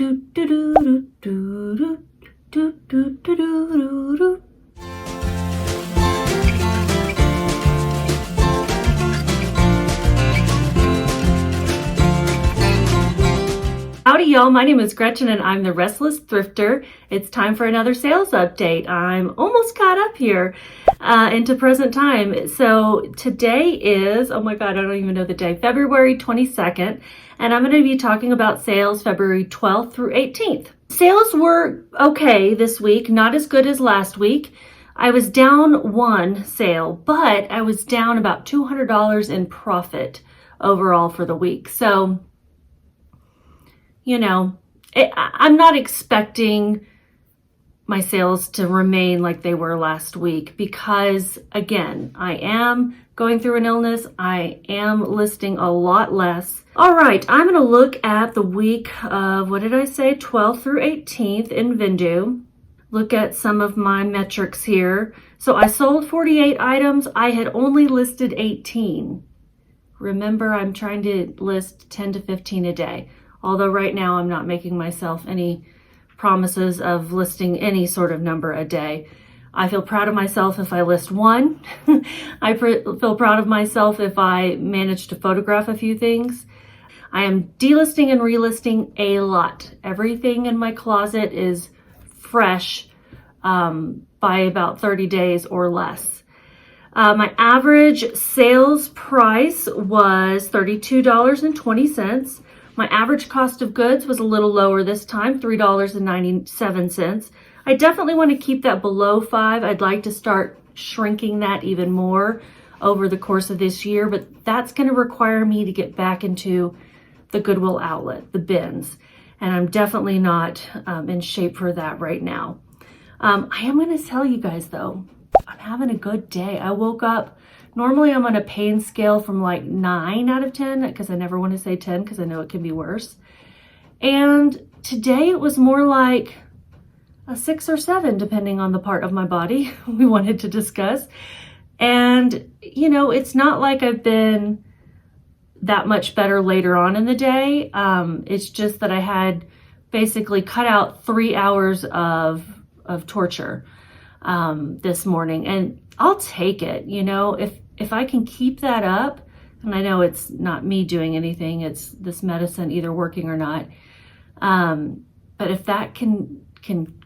Howdy y'all, my name is Gretchen and I'm the Restless Thrifter. It's time for another sales update. I'm almost caught up here into present time. So today is, oh my God, I don't even know the day, February 22nd. And I'm going to be talking about sales February 12th through 18th. Sales were okay this week, not as good as last week. I was down one sale, but I was down about $200 in profit overall for the week. So, you know, I'm not expecting my sales to remain like they were last week because, again, I am going through an illness. I am listing a lot less. All right, I'm going to look at the week of, what did I say, 12th through 18th in Vendoo. Look at some of my metrics here. So I sold 48 items. I had only listed 18. Remember, I'm trying to list 10 to 15 a day. Although right now I'm not making myself any promises of listing any sort of number a day. I feel proud of myself if I list one. I feel proud of myself if I manage to photograph a few things. I am delisting and relisting a lot. Everything in my closet is fresh by about 30 days or less. My average sales price was $32.20. My average cost of goods was a little lower this time, $3.97. I definitely want to keep that below $5. I'd like to start shrinking that even more over the course of this year, but that's going to require me to get back into the Goodwill outlet, the bins, and I'm definitely not in shape for that right now. I am going to tell you guys though, I'm having a good day. I woke up. Normally I'm on a pain scale from like 9 out of 10 because I never want to say 10 because I know it can be worse. And today it was more like a 6 or 7 depending on the part of my body we wanted to discuss. And you know, it's not like I've been that much better later on in the day. It's just that I had basically cut out 3 hours of torture this morning, and I'll take it. You know, if I can keep that up, and I know it's not me doing anything, it's this medicine either working or not. But if that can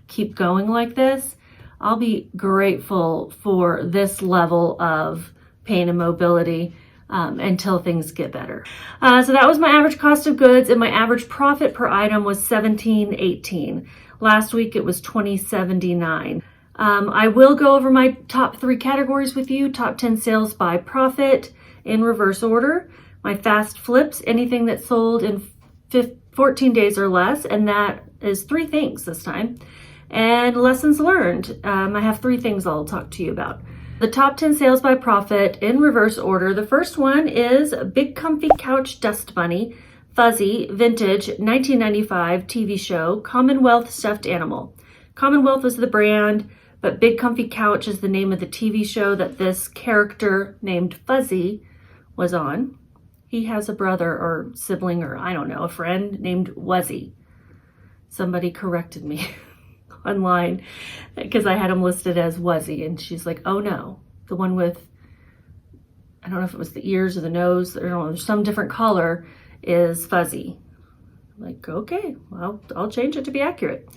keep going like this, I'll be grateful for this level of pain and mobility until things get better. So that was my average cost of goods, and my average profit per item was $17.18. Last week it was $20.79. I will go over my top 3 categories with you. Top 10 sales by profit in reverse order. My fast flips, anything that sold in 14 days or less, and that is 3 things this time. And lessons learned. I have 3 things I'll talk to you about. The top 10 sales by profit in reverse order. The first one is Big Comfy Couch Dust Bunny, Fuzzy, Vintage, 1995 TV show, Commonwealth Stuffed Animal. Commonwealth is the brand, but Big Comfy Couch is the name of the TV show that this character named Fuzzy was on. He has a brother or sibling or I don't know, a friend named Wuzzy. Somebody corrected me online because I had him listed as Wuzzy, and she's like, oh no, the one with, I don't know if it was the ears or the nose, or no, some different color is Fuzzy. I'm like, okay, well, I'll change it to be accurate.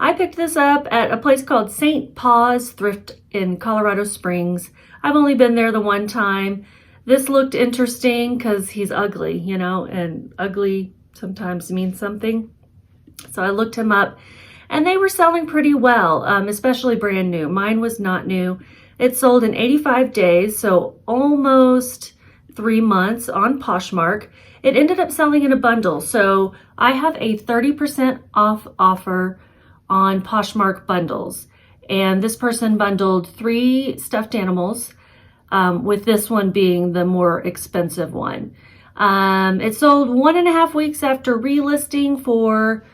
I picked this up at a place called St. Paws Thrift in Colorado Springs. I've only been there the one time. This looked interesting because he's ugly, you know, and ugly sometimes means something. So I looked him up, and they were selling pretty well, especially brand new. Mine was not new. It sold in 85 days, so almost 3 months on Poshmark. It ended up selling in a bundle, so I have a 30% off offer on Poshmark bundles. And this person bundled 3 stuffed animals, with this one being the more expensive one. It sold 1.5 weeks after relisting for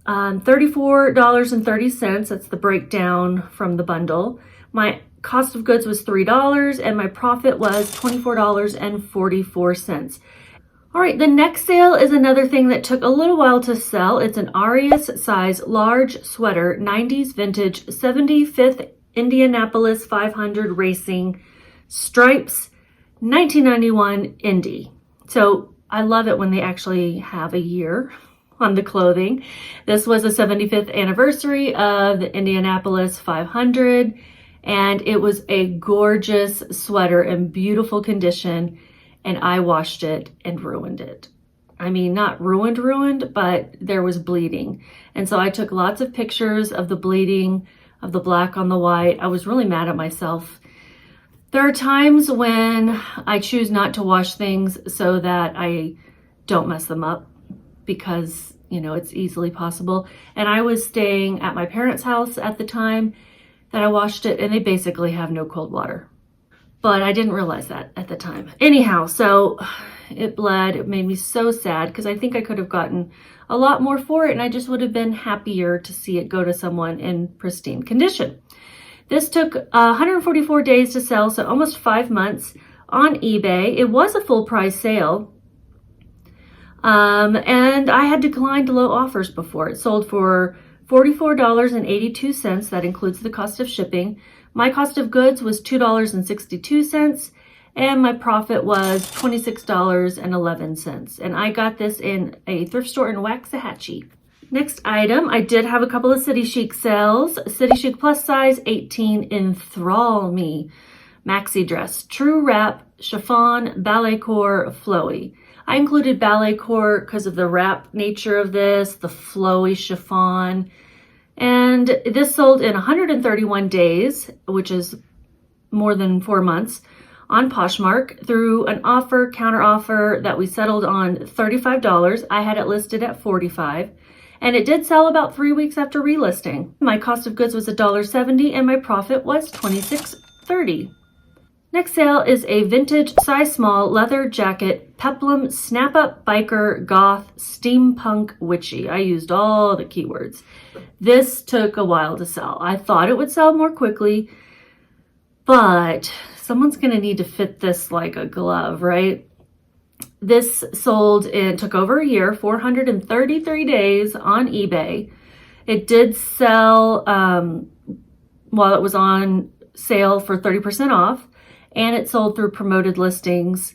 $34.30. That's the breakdown from the bundle. My cost of goods was $3 and my profit was $24.44. All right, the next sale is another thing that took a little while to sell. It's an Arius size large sweater, 90s vintage, 75th Indianapolis 500 racing, stripes, 1991 Indy. So I love it when they actually have a year on the clothing. This was the 75th anniversary of the Indianapolis 500, and it was a gorgeous sweater in beautiful condition, and I washed it and ruined it. I mean, not ruined, but there was bleeding. And so I took lots of pictures of the bleeding, of the black on the white. I was really mad at myself. There are times when I choose not to wash things so that I don't mess them up, because, you know, it's easily possible. And I was staying at my parents' house at the time that I washed it, and they basically have no cold water. But I didn't realize that at the time. Anyhow, so it bled. It made me so sad because I think I could have gotten a lot more for it, and I just would have been happier to see it go to someone in pristine condition. This took 144 days to sell, so almost 5 months on eBay. It was a full price sale. And I had declined low offers before. It sold for $44.82. That includes the cost of shipping. My cost of goods was $2.62, and my profit was $26.11. And I got this in a thrift store in Waxahachie. Next item, I did have a couple of City Chic sales. City Chic plus size 18 Enthrall Me maxi dress, true wrap, chiffon, ballet core, flowy. I included ballet core because of the wrap nature of this, the flowy chiffon. And this sold in 131 days, which is more than 4 months, on Poshmark through an offer, counter offer that we settled on $35. I had it listed at $45, and it did sell about 3 weeks after relisting. My cost of goods was $1.70 and my profit was $26.30. Next sale is a vintage size small leather jacket, peplum, snap up, biker, goth, steampunk, witchy. I used all the keywords. This took a while to sell. I thought it would sell more quickly, but someone's gonna need to fit this like a glove, right? This sold in, took over a year, 433 days on eBay. It did sell while it was on sale for 30% off. And it sold through promoted listings,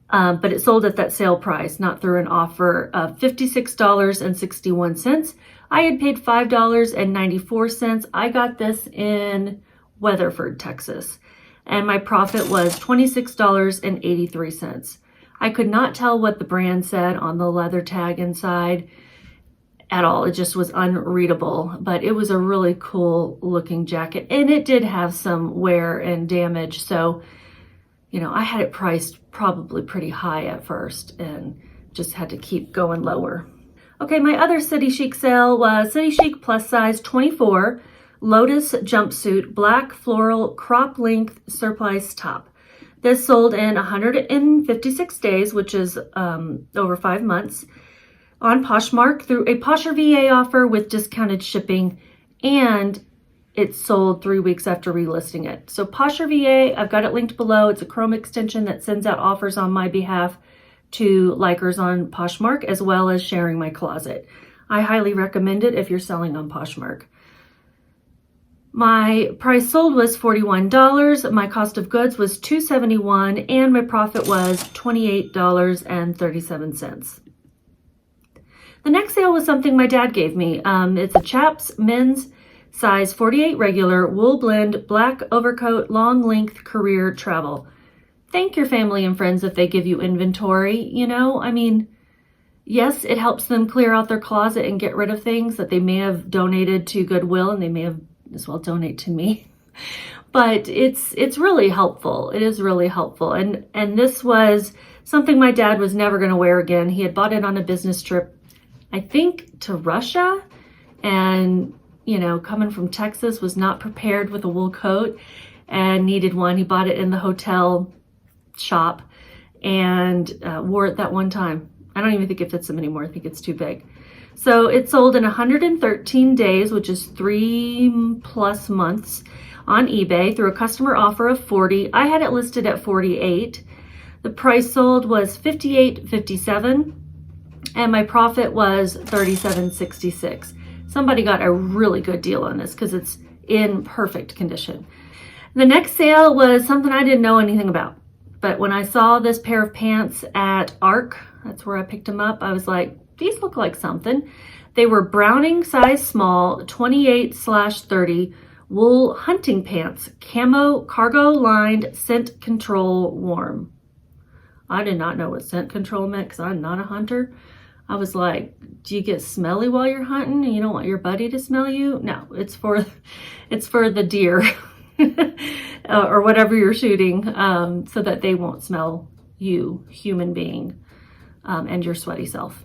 but it sold at that sale price, not through an offer of $56.61. I had paid $5.94. I got this in Weatherford, Texas, and my profit was $26.83. I could not tell what the brand said on the leather tag inside at all. It just was unreadable, but it was a really cool looking jacket, and it did have some wear and damage. So, you know, I had it priced probably pretty high at first and just had to keep going lower. Okay, my other City Chic sale was City Chic plus size 24 Lotus jumpsuit, black floral crop length surplice top. This sold in 156 days, which is over 5 months, on Poshmark through a Posher VA offer with discounted shipping, and it sold 3 weeks after relisting it. So Posher VA, I've got it linked below. It's a Chrome extension that sends out offers on my behalf to likers on Poshmark, as well as sharing my closet. I highly recommend it if you're selling on Poshmark. My price sold was $41. My cost of goods was $271, and my profit was $28.37. The next sale was something my dad gave me. It's a Chaps men's size 48 regular wool blend black overcoat long length career travel. Thank your family and friends if they give you inventory. You know, I mean, Yes, it helps them clear out their closet and get rid of things that they may have donated to Goodwill, and they may have as well donate to me. But it's really helpful. It is really helpful. And this was something my dad was never going to wear again. He had bought it on a business trip, I think, to Russia, and coming from Texas, was not prepared with a wool coat and needed one. He bought it in the hotel shop and wore it that one time. I don't even think it fits him anymore. I think it's too big. So it sold in 113 days, which is 3+ months, on eBay through a customer offer of $40. I had it listed at $48. The price sold was $58.57, and my profit was $37.66. Somebody got a really good deal on this because it's in perfect condition. The next sale was something I didn't know anything about, but when I saw this pair of pants at ARC, that's where I picked them up, I was like, these look like something. They were Browning size small, 28/30 wool hunting pants, camo, cargo lined, scent control warm. I did not know what scent control meant because I'm not a hunter. I was like, do you get smelly while you're hunting and you don't want your buddy to smell you? No, it's for the deer or whatever you're shooting, so that they won't smell you, human being, and your sweaty self.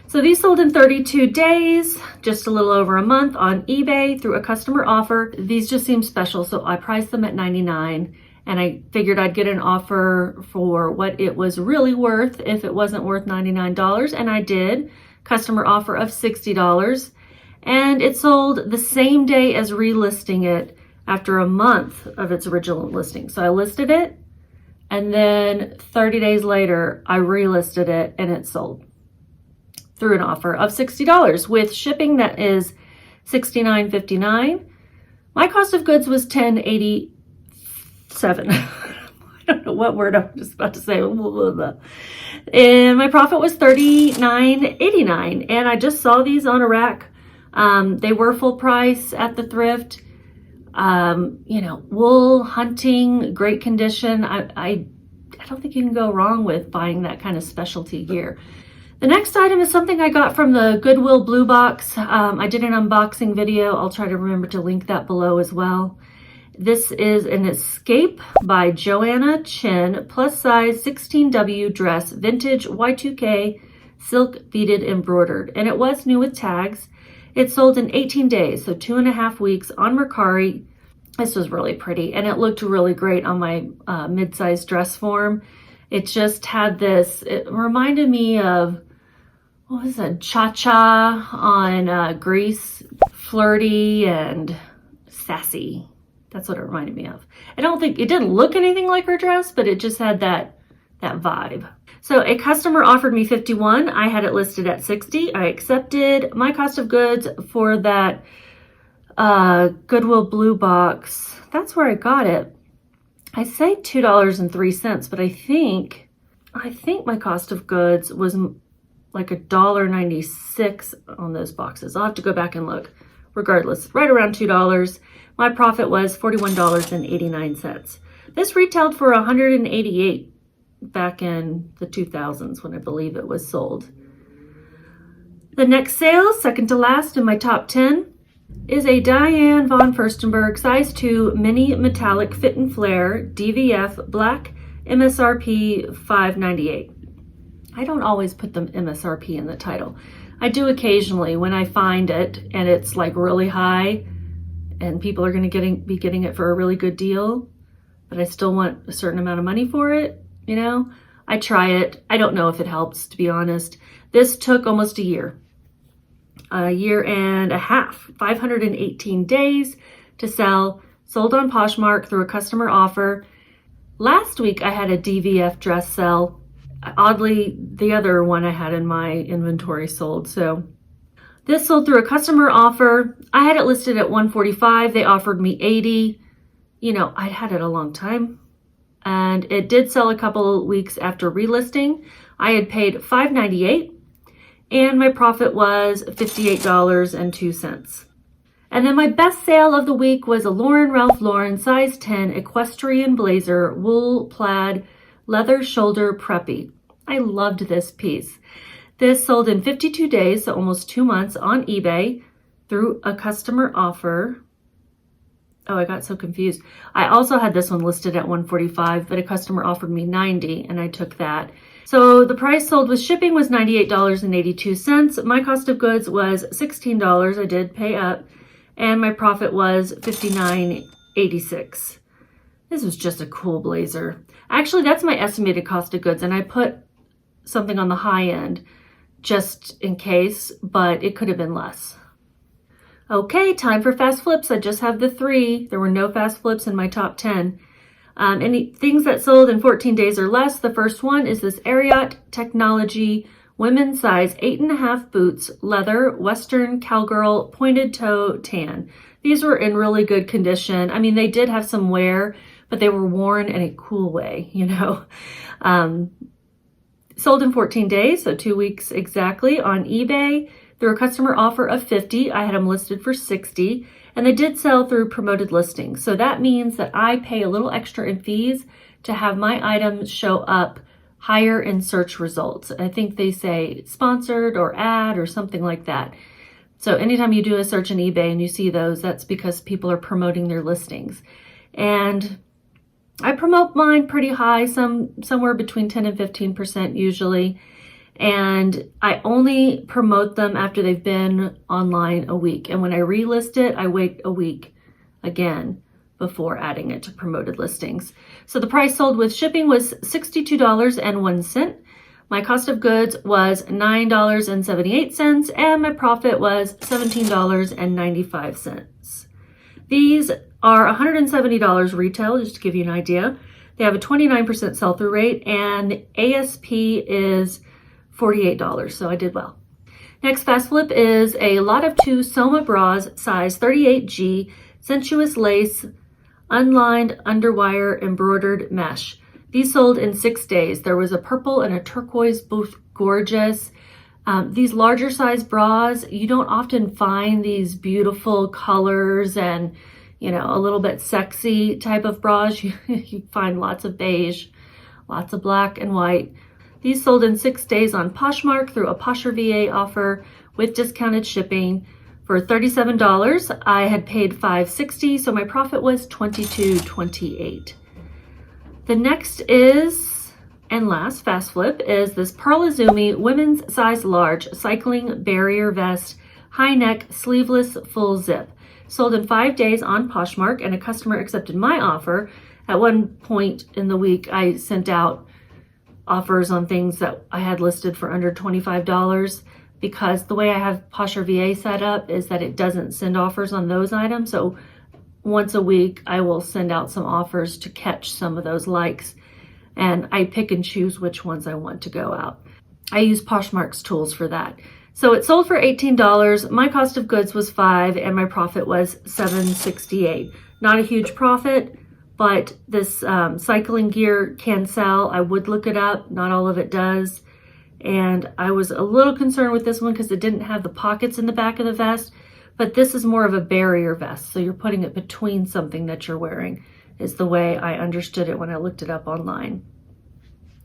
So these sold in 32 days, just a little over a month, on eBay through a customer offer. These just seem special, so I priced them at $99, and I figured I'd get an offer for what it was really worth if it wasn't worth $99, and I did. Customer offer of $60, and it sold the same day as relisting it after a month of its original listing. So I listed it, and then 30 days later, I relisted it, and it sold through an offer of $60 with shipping that is $69.59. My cost of goods was $10.87. I don't know what word I'm just about to say. And my profit was $39.89. And I just saw these on a rack. They were full price at the thrift. Wool hunting, great condition. I don't think you can go wrong with buying that kind of specialty gear. The next item is something I got from the Goodwill Blue Box. I did an unboxing video. I'll try to remember to link that below as well. This is an Escape by Joanna Chin plus size 16W dress, vintage Y2K, silk beaded embroidered. And it was new with tags. It sold in 18 days, so 2.5 weeks on Mercari. This was really pretty, and it looked really great on my mid-size dress form. It just had this, it reminded me of, what was that, Cha-Cha on Grease, flirty and sassy. That's what it reminded me of. I don't think, it didn't look anything like her dress, but it just had that vibe. So a customer offered me $51. I had it listed at $60. I accepted. My cost of goods for that Goodwill Blue Box, that's where I got it. I say $2.03, but I think my cost of goods was like $1.96 on those boxes. I'll have to go back and look. Regardless, right around $2. My profit was $41.89. This retailed for $188 back in the 2000s when I believe it was sold. The next sale, second to last in my top 10, is a Diane von Furstenberg size 2 mini metallic fit and flare DVF black, MSRP $5.98. I don't always put the MSRP in the title. I do occasionally when I find it and it's like really high and people are going to be getting it for a really good deal, but I still want a certain amount of money for it, I try it. I don't know if it helps, to be honest. This took almost a year and a half, 518 days to sell, sold on Poshmark through a customer offer. Last week I had a DVF dress sell. Oddly, the other one I had in my inventory sold. So this sold through a customer offer. I had it listed at $145. They offered me $80. I'd had it a long time. And it did sell a couple weeks after relisting. I had paid $5.98. And my profit was $58.02. And then my best sale of the week was a Ralph Lauren size 10 equestrian blazer, wool plaid, leather shoulder preppy. I loved this piece. This sold in 52 days, so almost 2 months on eBay through a customer offer. Oh, I got so confused. I also had this one listed at $145, but a customer offered me $90 and I took that. So the price sold with shipping was $98.82. My cost of goods was $16. I did pay up, and my profit was $59.86. This was just a cool blazer. Actually, that's my estimated cost of goods, and I put something on the high end just in case, but it could have been less. Okay, time for fast flips. I just have the 3. There were no fast flips in my top 10. Any things that sold in 14 days or less. The first one is this Ariat Technology women's size 8.5 boots, leather, Western cowgirl, pointed toe tan. These were in really good condition. I mean, they did have some wear, but they were worn in a cool way, you know. Sold in 14 days, so 2 weeks exactly on eBay. Through a customer offer of $50, I had them listed for $60, and they did sell through promoted listings. So that means that I pay a little extra in fees to have my items show up higher in search results. I think they say sponsored or ad or something like that. So anytime you do a search in eBay and you see those, that's because people are promoting their listings. And I promote mine pretty high, somewhere between 10 and 15% usually. And I only promote them after they've been online a week. And when I relist it, I wait a week again before adding it to promoted listings. So the price sold with shipping was $62.01. My cost of goods was $9.78, and my profit was $17.95. These are $170 retail, just to give you an idea. They have a 29% sell-through rate, and the ASP is $48, so I did well. Next fast flip is a lot of 2 Soma bras, size 38G, sensuous lace, unlined underwire embroidered mesh. These sold in 6 days. There was a purple and a turquoise, both gorgeous. These larger size bras, you don't often find these beautiful colors and, you know, a little bit sexy type of bras. You find lots of beige, lots of black and white. These sold in 6 days on Poshmark through a Posher VA offer with discounted shipping. For $37, I had paid $5.60, so my profit was $22.28. The next is, and last fast flip, is this Pearl Izumi women's size large cycling barrier vest, high neck, sleeveless, full zip. Sold in 5 days on Poshmark, and a customer accepted my offer. At one point in the week, I sent out offers on things that I had listed for under $25, because the way I have Posher VA set up is that it doesn't send offers on those items. So once a week, I will send out some offers to catch some of those likes, and I pick and choose which ones I want to go out. I use Poshmark's tools for that. So it sold for $18. My cost of goods was $5, and my profit was $7.68. Not a huge profit, but this cycling gear can sell. I would look it up. Not all of it does. And I was a little concerned with this one because it didn't have the pockets in the back of the vest, but this is more of a barrier vest. So you're putting it between something that you're wearing, is the way I understood it when I looked it up online.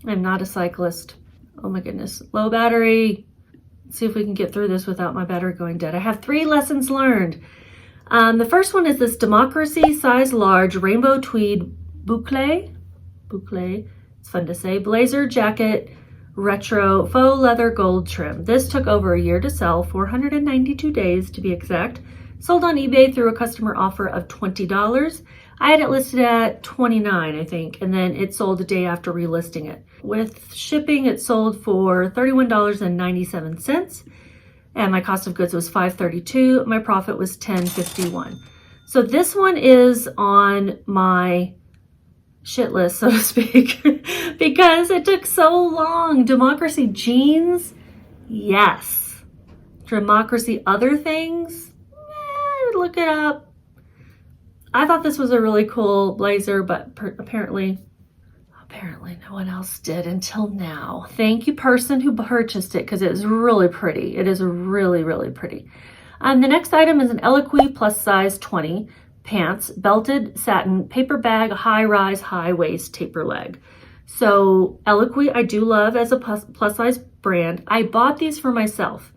I'm not a cyclist. Oh my goodness. Low battery. Let's see if we can get through this without my battery going dead. I have 3 lessons learned. The first one is this Democracy size large rainbow tweed boucle. It's fun to say. Blazer jacket, retro faux leather gold trim. This took over a year to sell, 492 days to be exact. Sold on eBay through a customer offer of $20. I had it listed at $29, I think, and then it sold a day after relisting it. With shipping, it sold for $31.97. And my cost of goods was $5.32. My profit was $10.51. So this one is on my shit list, so to speak, because it took so long. Democracy jeans, yes. Democracy other things, look it up. I thought this was a really cool blazer, but apparently no one else did until now. Thank you, person who purchased it, because it is really pretty. It is really, really pretty. The next item is an Eloquii plus size 20 pants, belted satin, paper bag, high rise, high waist, taper leg. So Eloquii, I do love as a plus size brand. I bought these for myself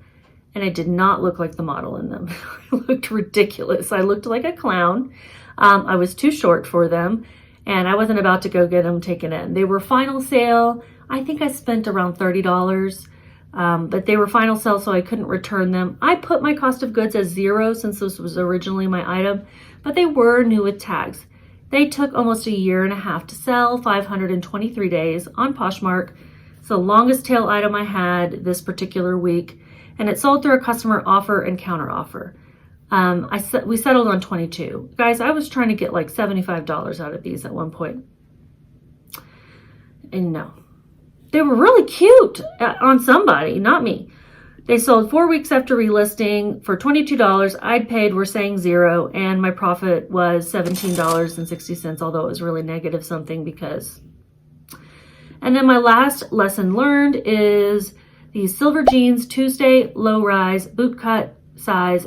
and I did not look like the model in them. I looked ridiculous. I looked like a clown. I was too short for them and I wasn't about to go get them taken in. They were final sale. I think I spent around $30, but they were final sale, so I couldn't return them. I put my cost of goods as 0 since this was originally my item, but they were new with tags. They took almost a year and a half to sell, 523 days on Poshmark. It's the longest tail item I had this particular week, and it sold through a customer offer and counter offer. We settled on 22. Guys, I was trying to get like $75 out of these at one point. And no. They were really cute on somebody, not me. They sold 4 weeks after relisting for $22. I'd paid, we're saying 0, and my profit was $17.60, although it was really negative something because. And then my last lesson learned is these silver jeans Tuesday low rise boot cut size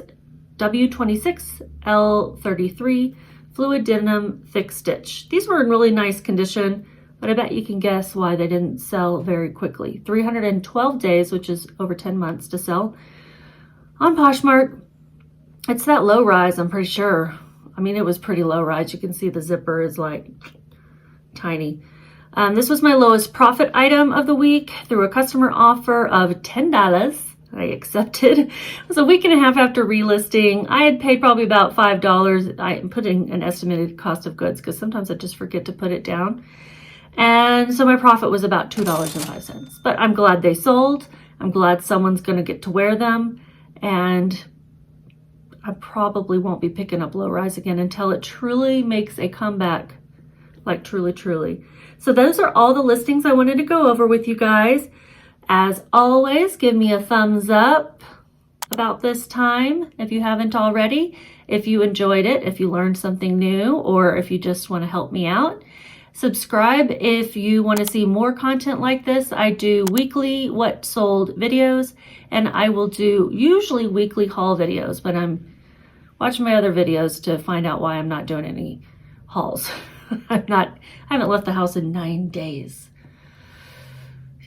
W26 L33 fluid denim thick stitch. These were in really nice condition, but I bet you can guess why they didn't sell very quickly. 312 days, which is over 10 months to sell on Poshmark. It's that low rise, I'm pretty sure. I mean, it was pretty low rise. You can see the zipper is like tiny. This was my lowest profit item of the week through a customer offer of $10. I accepted. It was a week and a half after relisting. I had paid probably about $5. I'm putting an estimated cost of goods because sometimes I just forget to put it down. And so my profit was about $2.05. But I'm glad they sold. I'm glad someone's going to get to wear them. And I probably won't be picking up low rise again until it truly makes a comeback. Like truly, truly. So those are all the listings I wanted to go over with you guys. As always, give me a thumbs up about this time if you haven't already. If you enjoyed it, if you learned something new, or if you just want to help me out. Subscribe if you want to see more content like this. I do weekly what sold videos, and I will do usually weekly haul videos, but I'm watching my other videos to find out why I'm not doing any hauls. I haven't left the house in 9 days.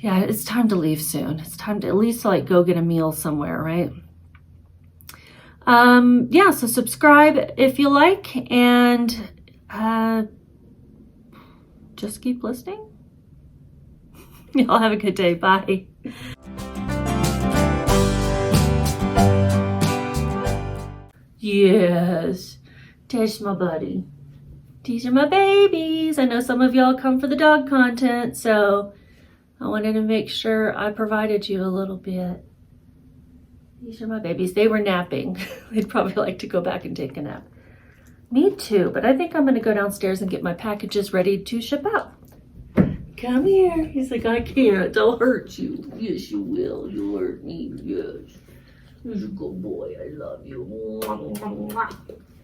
Yeah, it's time to leave soon. It's time to at least like go get a meal somewhere, right? Yeah, so subscribe if you like, and just keep listening. Y'all have a good day. Bye. Yes, Tash, my buddy. These are my babies. I know some of y'all come for the dog content, so I wanted to make sure I provided you a little bit. These are my babies. They were napping. They'd probably like to go back and take a nap. Me too, but I think I'm going to go downstairs and get my packages ready to ship out. Come here. He's like, I can't. I'll hurt you. Yes, you will. You'll hurt me. Yes. You're a good boy. I love you.